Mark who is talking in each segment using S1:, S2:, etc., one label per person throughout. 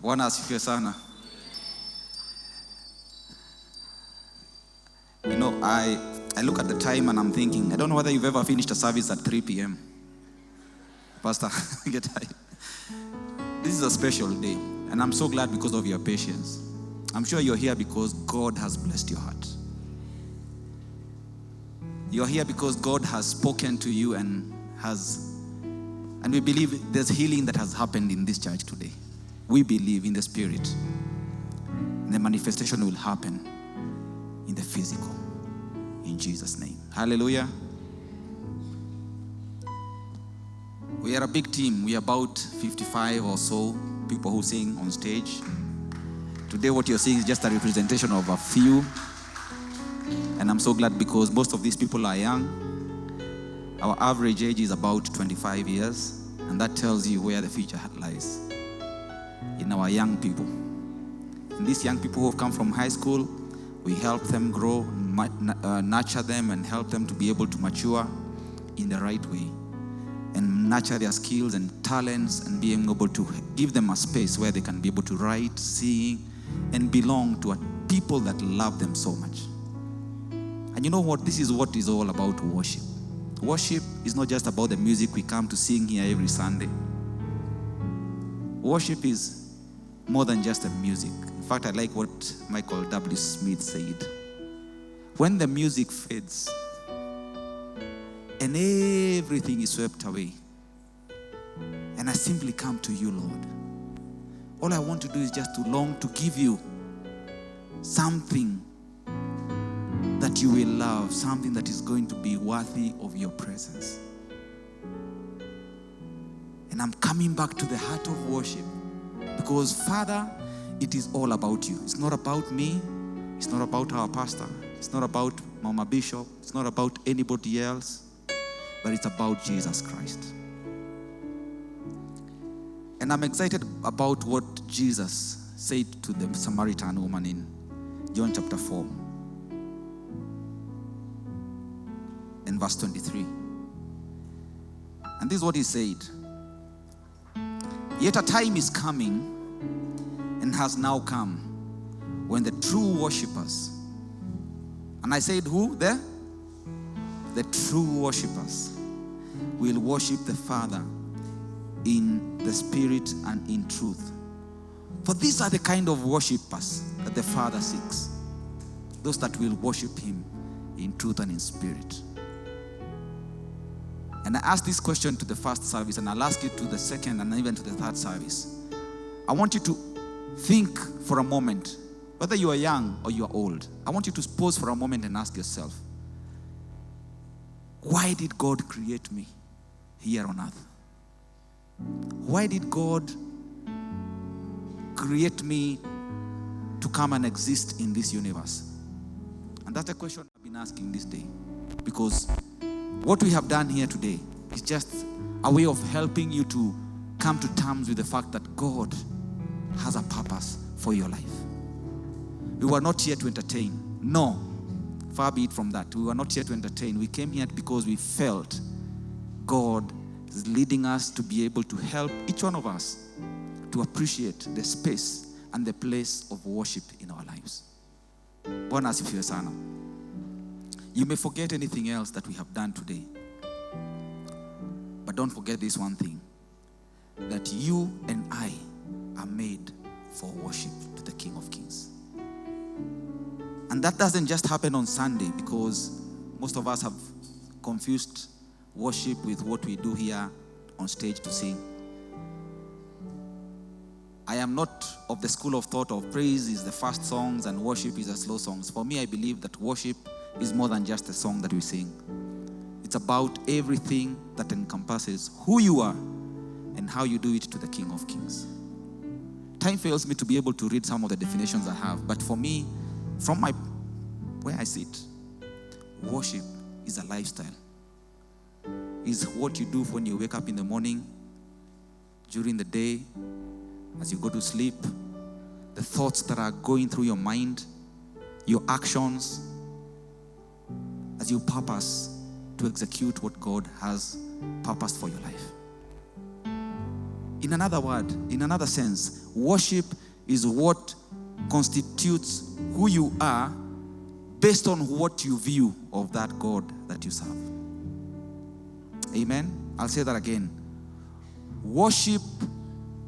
S1: Bwana asifiwe sana. You know, I look at the time and I'm thinking, I don't know whether you've ever finished a service at 3 p.m. Pastor, get tired. This is a special day, and I'm so glad because of your patience. I'm sure you're here because God has blessed your heart. You're here because God has spoken to you and we believe there's healing that has happened in this church today. We believe in the spirit. The manifestation will happen in the physical. In Jesus' name. Hallelujah. We are a big team. We are about 55 or so people who sing on stage. Today what you're seeing is just a representation of a few. And I'm so glad because most of these people are young. Our average age is about 25 years. And that tells you where the future lies. In our young people. And these young people who have come from high school, we help them grow, nurture them, and help them to be able to mature in the right way. And nurture their skills and talents and being able to give them a space where they can be able to write, sing, and belong to a people that love them so much. And you know what? This is what is all about worship. Worship is not just about the music we come to sing here every Sunday. Worship is more than just the music. In fact, I like what Michael W. Smith said. When the music fades and everything is swept away, and I simply come to you, Lord, all I want to do is just to long to give you something that you will love, something that is going to be worthy of your presence. And I'm coming back to the heart of worship because, Father, it is all about you. It's not about me. It's not about our pastor. It's not about Mama Bishop. It's not about anybody else. But it's about Jesus Christ. And I'm excited about what Jesus said to the Samaritan woman in John chapter 4 and verse 23. And this is what he said. Yet a time is coming and has now come when the true worshippers, and I said who? The true worshippers will worship the Father in the Spirit and in truth. For these are the kind of worshippers that the Father seeks. Those that will worship Him in truth and in spirit. And I asked this question to the first service, and I'll ask it to the second and even to the third service. I want you to think for a moment, whether you are young or you are old. I want you to pause for a moment and ask yourself, why did God create me here on earth? Why did God create me to come and exist in this universe? And that's a question I've been asking this day. Because what we have done here today is just a way of helping you to come to terms with the fact that God has a purpose for your life. We were not here to entertain. No, far be it from that. We were not here to entertain. We came here because we felt God is leading us to be able to help each one of us to appreciate the space and the place of worship in our lives. Bwana asifiwe sana. You may forget anything else that we have done today. But don't forget this one thing. That you and I are made for worship to the King of Kings. And that doesn't just happen on Sunday, because most of us have confused worship with what we do here on stage to sing. I am not of the school of thought of praise is the fast songs and worship is the slow songs. For me, I believe that worship is more than just a song that we sing. It's about everything that encompasses who you are and how you do it to the King of Kings. Time fails me to be able to read some of the definitions I have, but for me, from where I sit, worship is a lifestyle. It's what you do when you wake up in the morning, during the day, as you go to sleep, the thoughts that are going through your mind, your actions, as you purpose to execute what God has purposed for your life. In another sense, Worship is what constitutes who you are based on what you view of that God that you serve. Amen? I'll say that again. Worship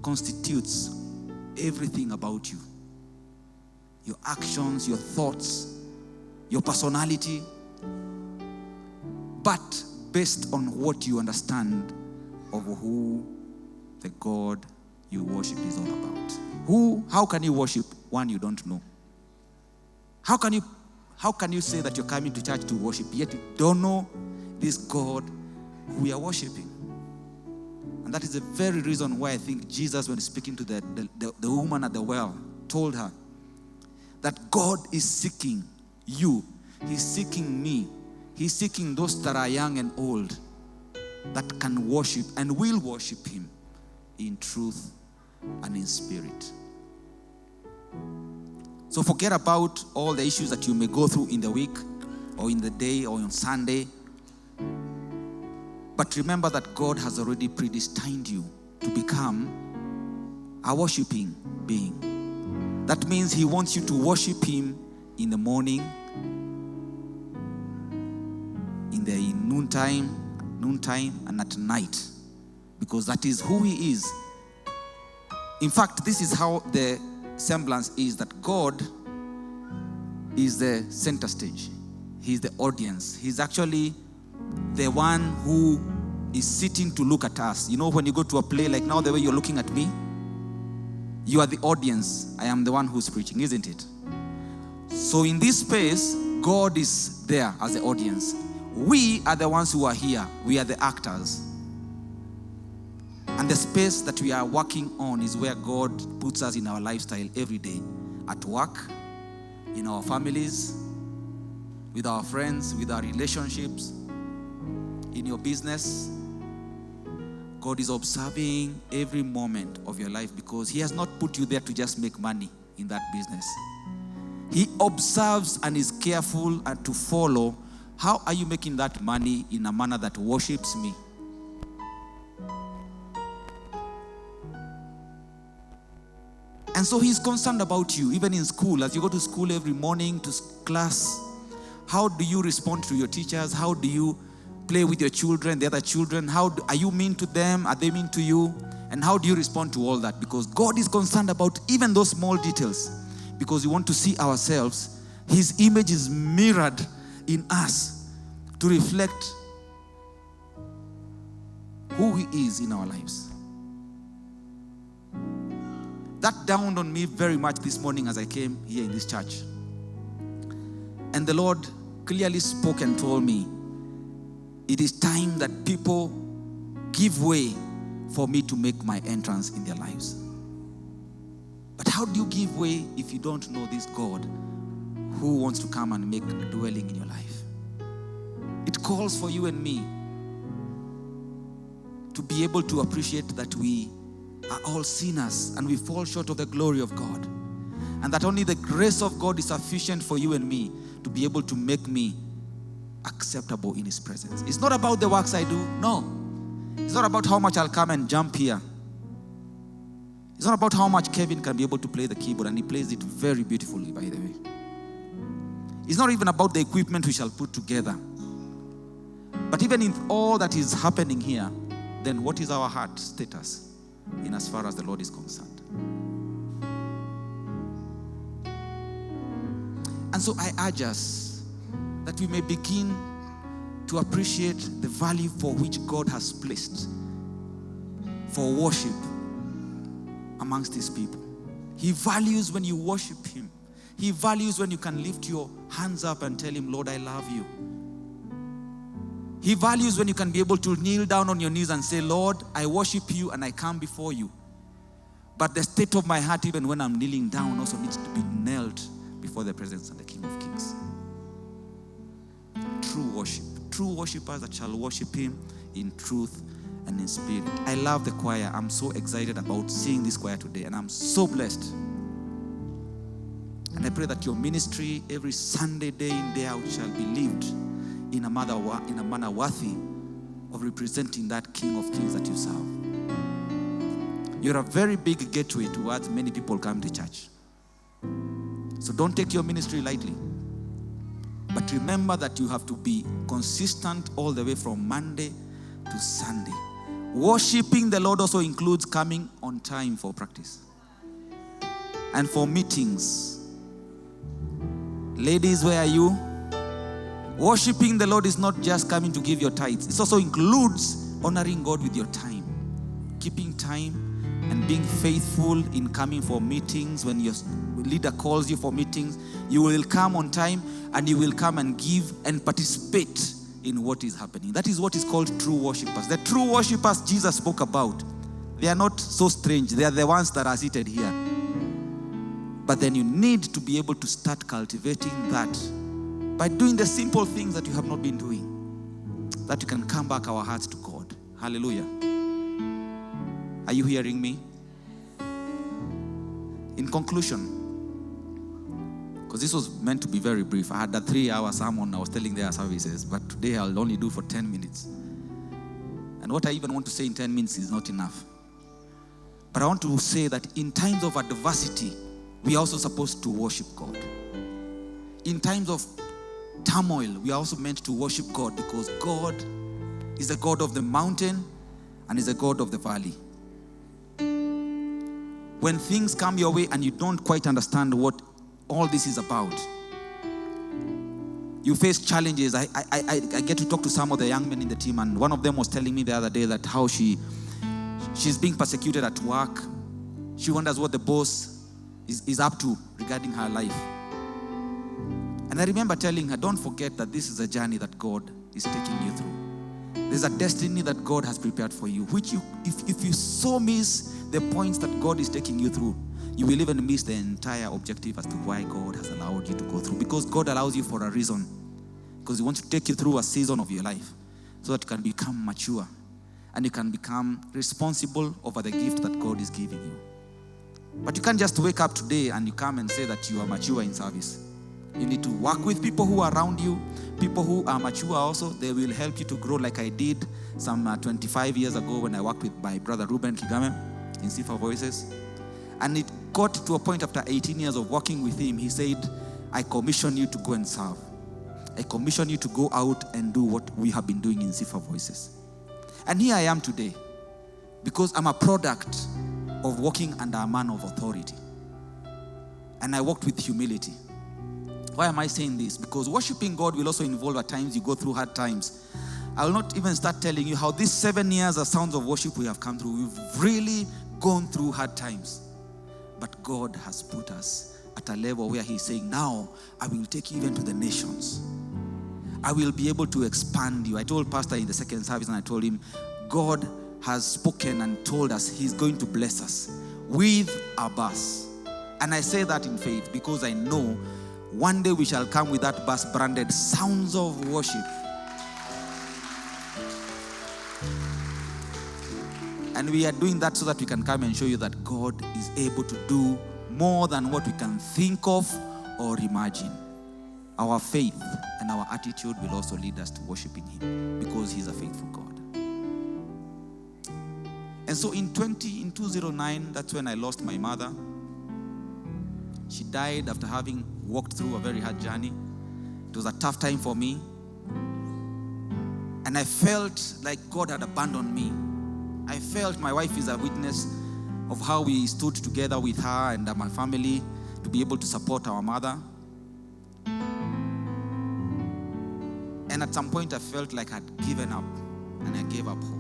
S1: constitutes everything about you. Your actions, your thoughts, your personality, but based on what you understand of who the God you worship is all about. How can you worship one you don't know? How can you say that you're coming to church to worship, yet you don't know this God who we are worshiping? And that is the very reason why I think Jesus, when speaking to the woman at the well, told her that God is seeking you. He's seeking me. He's seeking those that are young and old that can worship and will worship him in truth and in spirit. So forget about all the issues that you may go through in the week or in the day or on Sunday. But remember that God has already predestined you to become a worshiping being. That means he wants you to worship him in the morning, in the noontime, and at night. Because that is who he is. In fact, this is how the semblance is, that God is the center stage. He's the audience. He's actually the one who is sitting to look at us. You know, when you go to a play, like now the way you're looking at me, you are the audience. I am the one who's preaching, isn't it? So in this space, God is there as the audience. We are the ones who are here. We are the actors. And the space that we are working on is where God puts us in our lifestyle every day. At work, in our families, with our friends, with our relationships, in your business. God is observing every moment of your life because he has not put you there to just make money in that business. He observes and is careful and to follow how are you making that money in a manner that worships me. And so he's concerned about you, even in school. As you go to school every morning, to class, how do you respond to your teachers? How do you play with your children, the other children? Are you mean to them? Are they mean to you? And how do you respond to all that? Because God is concerned about even those small details. Because we want to see ourselves. His image is mirrored in us to reflect who he is in our lives. That dawned on me very much this morning as I came here in this church. And the Lord clearly spoke and told me, it is time that people give way for me to make my entrance in their lives. But how do you give way if you don't know this God who wants to come and make a dwelling in your life? It calls for you and me to be able to appreciate that we are all sinners and we fall short of the glory of God. And that only the grace of God is sufficient for you and me to be able to make me acceptable in his presence. It's not about the works I do. No. It's not about how much I'll come and jump here. It's not about how much Kevin can be able to play the keyboard, and he plays it very beautifully, by the way. It's not even about the equipment we shall put together. But even in all that is happening here, then what is our heart status in as far as the Lord is concerned? And so I urge us that we may begin to appreciate the value for which God has placed for worship amongst his people. He values when you worship him. He values when you can lift your hands up and tell him, Lord, I love you. He values when you can be able to kneel down on your knees and say, Lord, I worship you and I come before you. But the state of my heart, even when I'm kneeling down, also needs to be knelt before the presence of the King of Kings. True worship. True worshipers that shall worship him in truth and in spirit. I love the choir. I'm so excited about seeing this choir today, and I'm so blessed. And I pray that your ministry every Sunday, day in, day out, shall be lived in a manner worthy of representing that King of Kings that you serve. You're a very big gateway towards many people come to church. So don't take your ministry lightly. But remember that you have to be consistent all the way from Monday to Sunday. Worshiping the Lord also includes coming on time for practice and for meetings. Ladies, where are you? Worshiping the Lord is not just coming to give your tithes. It also includes honoring God with your time, keeping time and being faithful in coming for meetings. When your leader calls you for meetings, you will come on time and you will come and give and participate in what is happening. That is what is called true worshipers. The true worshipers Jesus spoke about, they are not so strange. They are the ones that are seated here. But then you need to be able to start cultivating that by doing the simple things that you have not been doing, that you can come back our hearts to God. Hallelujah. Are you hearing me? In conclusion, because this was meant to be very brief. I had a 3-hour sermon I was telling their services, but today I'll only do for 10 minutes. And what I even want to say in 10 minutes is not enough. But I want to say that in times of adversity, we are also supposed to worship God. In times of turmoil, we are also meant to worship God, because God is the God of the mountain and is the God of the valley. When things come your way and you don't quite understand what all this is about, you face challenges. I get to talk to some of the young men in the team, and one of them was telling me the other day that how she's being persecuted at work. She wonders what the boss is up to regarding her life. And I remember telling her, don't forget that this is a journey that God is taking you through. There's a destiny that God has prepared for you, which if you so miss the points that God is taking you through, you will even miss the entire objective as to why God has allowed you to go through. Because God allows you for a reason. Because He wants to take you through a season of your life so that you can become mature and you can become responsible over the gift that God is giving you. But you can't just wake up today and you come and say that you are mature in service. You need to work with people who are around you, people who are mature also. They will help you to grow, like I did some 25 years ago when I worked with my brother Ruben Kigame in Sifa Voices. And it got to a point after 18 years of working with him, he said, I commission you to go and serve. I commission you to go out and do what we have been doing in Sifa Voices. And here I am today, because I'm a product of working under a man of authority. And I worked with humility. Why am I saying this? Because worshiping God will also involve at times you go through hard times. I will not even start telling you how these 7 years of sounds of worship we have come through. We've really gone through hard times. But God has put us at a level where He's saying, now I will take you even to the nations. I will be able to expand you. I told Pastor in the second service, and I told him, God has spoken and told us He's going to bless us with a bus. And I say that in faith because I know one day we shall come with that bus branded Sounds of Worship. And we are doing that so that we can come and show you that God is able to do more than what we can think of or imagine. Our faith and our attitude will also lead us to worshiping Him because He's a faithful God. And so in 2009, that's when I lost my mother. She died after having walked through a very hard journey. It was a tough time for me. And I felt like God had abandoned me. I felt my wife is a witness of how we stood together with her and my family to be able to support our mother. And at some point I felt like I'd given up and I gave up hope.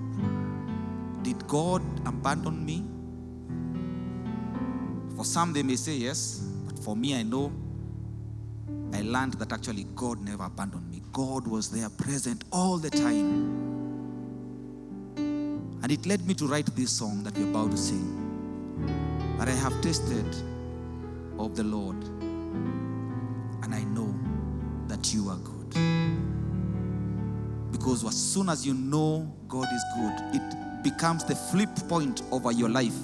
S1: Did God abandon me? For some they may say yes, but for me I know I learned that actually God never abandoned me. God was there present all the time. And it led me to write this song that we're about to sing. That I have tasted of the Lord, and I know that you are good. Because as soon as you know God is good, it becomes the flip point over your life.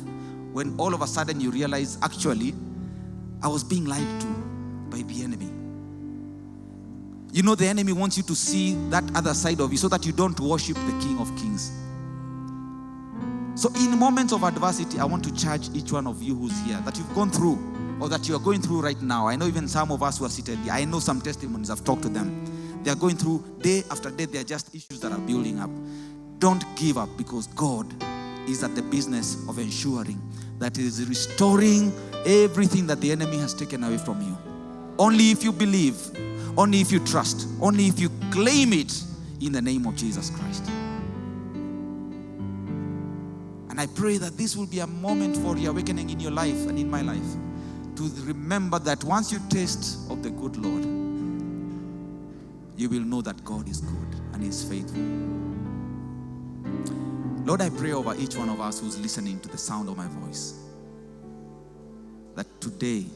S1: When all of a sudden you realize, actually, I was being lied to by the enemy. You know, the enemy wants you to see that other side of you so that you don't worship the King of Kings. So in moments of adversity, I want to charge each one of you who's here, that you've gone through or that you are going through right now. I know even some of us who are seated here, I know some testimonies, I've talked to them. They are going through day after day. They are just issues that are building up. Don't give up, because God is at the business of ensuring that He is restoring everything that the enemy has taken away from you. Only if you believe, only if you trust, only if you claim it in the name of Jesus Christ. And I pray that this will be a moment for reawakening in your life and in my life, to remember that once you taste of the good Lord, you will know that God is good and He is faithful. Lord, I pray over each one of us who's listening to the sound of my voice, that today,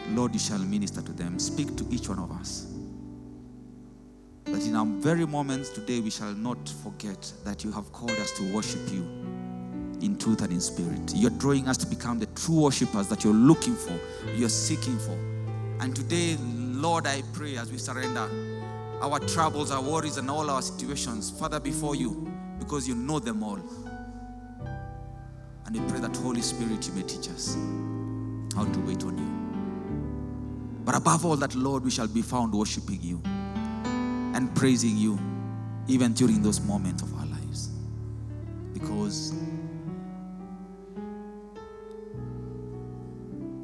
S1: Lord, you shall minister to them. Speak to each one of us. That in our very moments today, we shall not forget that you have called us to worship you in truth and in spirit. You're drawing us to become the true worshipers that you're looking for, you're seeking for. And today, Lord, I pray as we surrender our troubles, our worries, and all our situations, Father, before you, because you know them all. And we pray that, Holy Spirit, you may teach us how to wait on you. But above all that, Lord, we shall be found worshiping you and praising you even during those moments of our lives. Because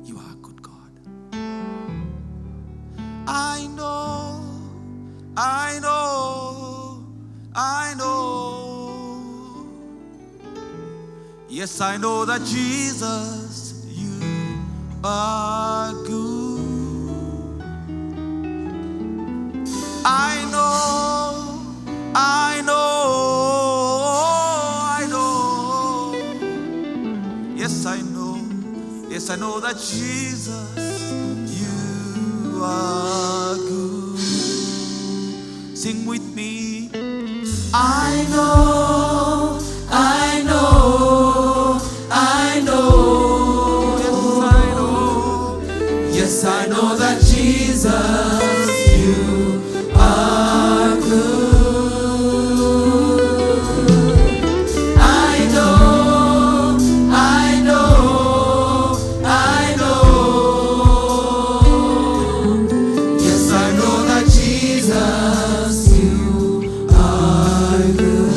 S1: you are a good God. I know, I know, I know. Yes, I know that Jesus, you are good. I know, I know, I know. Yes, I know. Yes, I know that Jesus, you are good. Sing with me. I know, I know, I know. Yes, I know that Jesus, you are good. I know, I know, I know. Yes, I know that Jesus, you are good.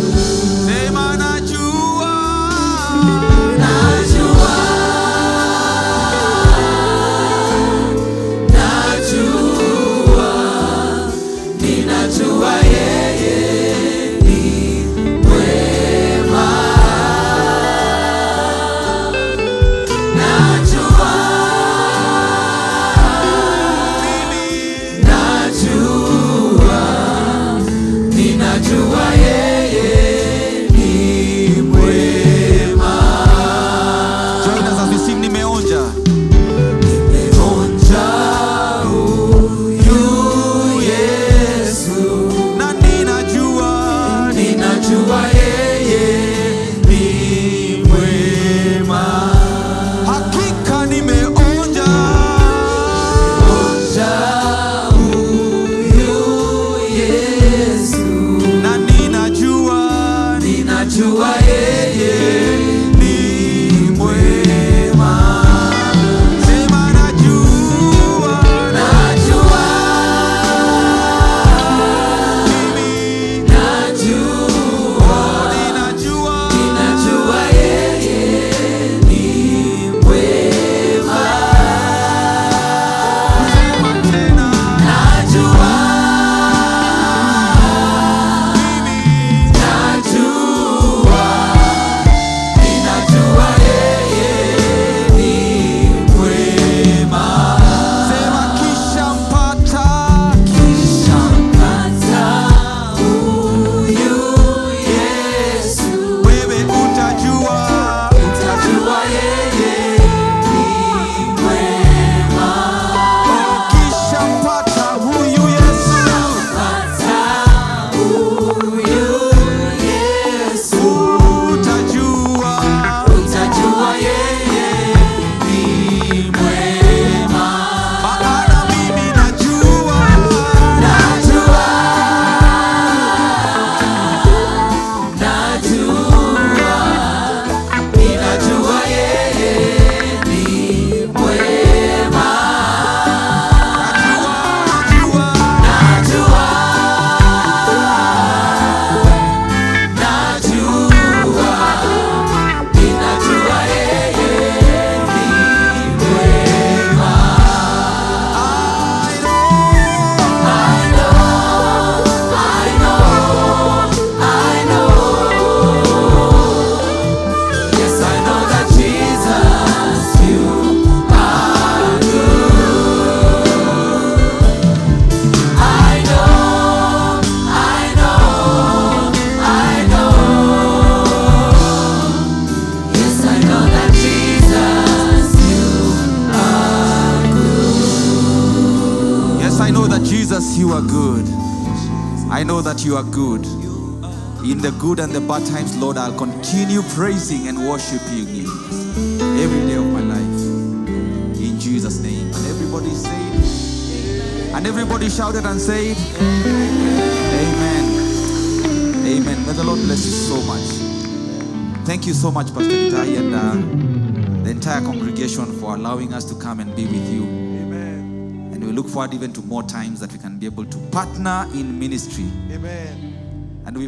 S1: are good. I know that you are good. In the good and the bad times, Lord, I'll continue praising and worshiping you every day of my life. In Jesus' name. And everybody said, and everybody shouted and said, Amen. Amen. May the Lord bless you so much. Thank you so much, Pastor Gitai, and the entire congregation for allowing us to come and be with you.
S2: Amen.
S1: And we look forward even to more times that we can be able to partner in ministry.
S2: Amen.
S1: And we